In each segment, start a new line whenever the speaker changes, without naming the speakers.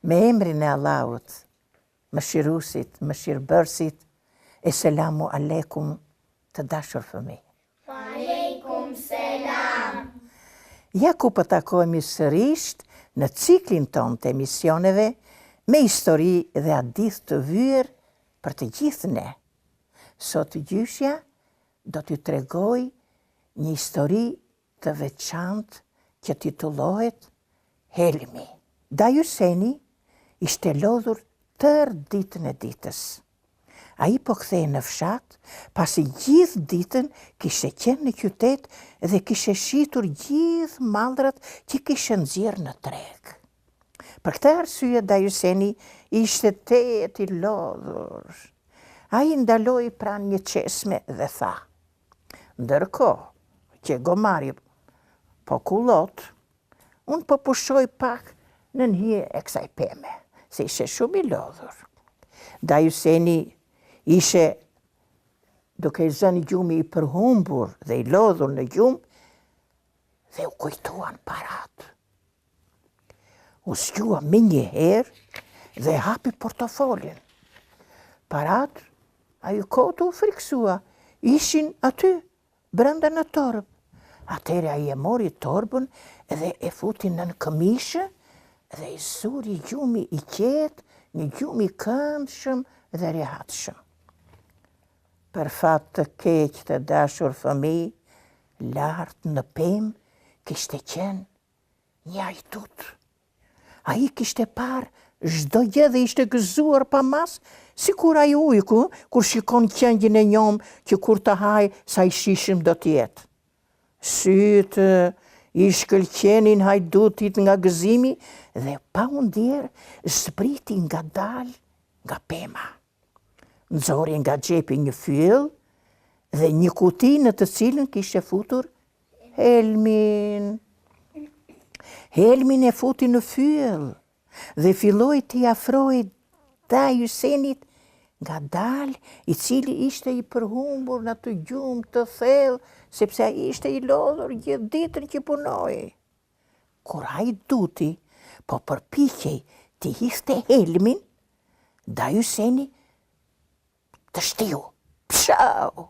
Me emrin e Allahut, mëshiruesit, mëshirbërësit, e selamu aleikum të dashur fëmijë.
Aleikum selam.
Ja ku po takohemi sërish në ciklin ton të emisioneve me histori dhe hadith të vyer për të gjithë ne. Sot gjyshja do t'ju tregoj një histori të veçantë që titullohet Helmi. Daj Huseni ishte lodhur tërë ditën e ditës. Ai po kthehej në fshat, pasi gjithë ditën kishte qenë në qytet dhe kishte shitur gjithë mallrat që kishte nxjerrë në treg. Për këtë arsye Daj Huseni ishte tetë i lodhur. Ai ndaloi pranë një çesme dhe tha: "Ndërkohë që gomari po kullot, unë po pushoj pak në një e kësaj peme, se ishe shumë i lodhur." Daj Huseni ishe duke i zënë gjumi i përhumbur dhe i lodhur në gjumë dhe u kujtuan parat. U zgjua me një herë dhe hapi portofolin. Parat, ajo kohë u friksua, ishin aty, brenda në torbë. Atëre ai e mori torbën dhe e futi nën këmishë dhe i zuri gjumi i qetë, një gjumi i këndshëm dhe rehatshëm. Për fat të keq të dashur fëmijë, lart në pemë kishte qenë një ajdut. Ai kishte parë çdo gjë dhe ishte gëzuar pa mas, sikur ai ujku kur shikon qengjin e njom që kur të haj sa i shishëm do t'jetë. Sytë i shkëlqenin hajdutit nga gëzimi dhe pa u ndjerë zbriti ngadalë nga pema. Nxori nga xhepi një fyll dhe një kuti në të cilën kishte futur helmin. Helmin e futi në fyll dhe filloi t'i afroi Daj Husenit ngadalë, i cili ishte i përhumbur në atë gjumë të thellë, sepse ai ishte i lodhur gjithë ditën që punoi. Kur hajduti po përpiqej t'i hiqte helmin, Daj Huseni të shtiu, pshau!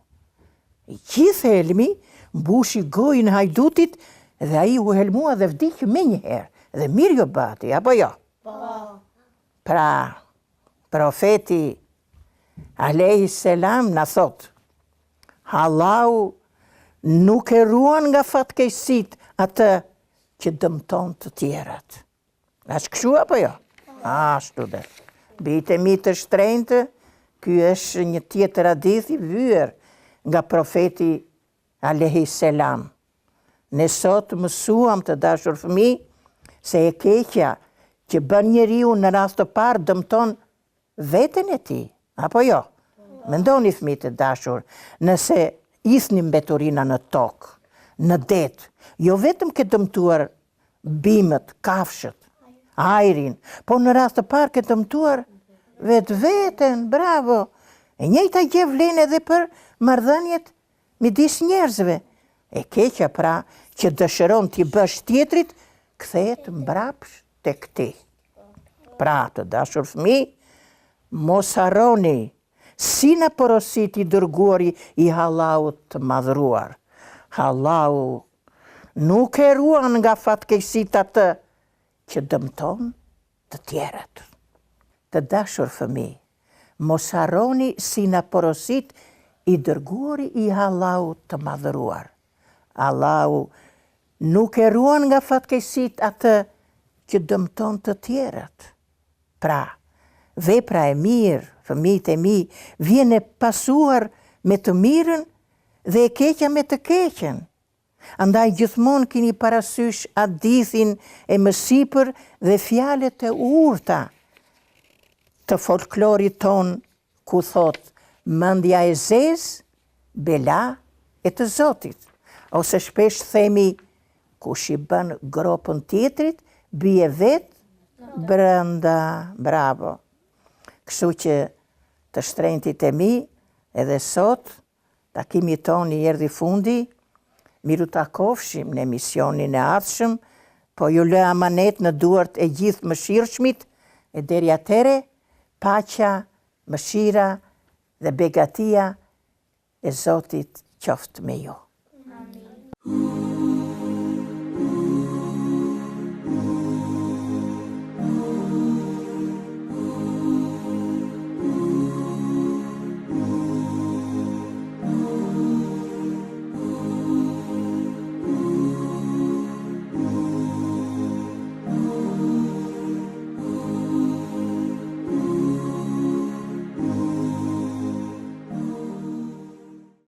Gjithë helmi mbushi gojën hajdutit dhe ai u helmua dhe vdiq me njëherë. Dhe mirë jo bati, apo jo?
Po.
Pra, profeti alayhi selam na thot: Allahu nuk e ruan nga fatkeqësit atë që dëmton të tjerat. Ashtë kështu apo jo? Ashtu dhe. Bijtë mi të shtrenjtë, ky është një tjetër hadith i vyer nga profeti alayhi selam. Ne sot mësuam të dashur fëmijë se e keqja që bën njeriu në rast të parë dëmton veten e tij, apo jo? Mendoni fëmijë të dashur, nëse isni mbeturina në tokë, në det, jo vetëm ke dëmtuar bimët, kafshët, ajrin, po në rast të parë ke dëmtuar veten, bravo. E njëjta gjë vlen edhe për marrëdhëniet midis njerëzve. E keqja pra që dëshiron t'i bësh tjetrit, kthehet mbrapsht tek ti. Pra, të dashur fëmijë, mos harroni si na porositi dërguari i Allahut të madhruar. Allahu nuk e ruan nga fatkeqësit atë që dëmton të tjerët. Të dashur fëmijë, mos harroni si na porosit i dërguari i Allahut të madhruar. Allahu nuk e ruan nga fatkeqësit atë që dëmton të tjerët. Pra, vepra e mirë, fëmijët e mi, vjen e pasuar me të mirën dhe e keqja me të keqen. Andaj gjithmonë keni parasysh hadithin e mësipër dhe fjalët e urta të folklorit ton, ku thot: mendja e zezë, bela e të Zotit. Ose shpesh themi: kush i bën gropën tjetrit, bie vetë brenda. Bravo. Kështu që të shtrenjtit e mi, edhe sot, takimi ton i erdhi fundi, miru takofshim në emisionin e ardhshëm, po ju lë amanet në duart e gjithë mëshirshmit E deri atëre, paqja, mëshira dhe begatia e Zotit qoftë me ju.
Amin.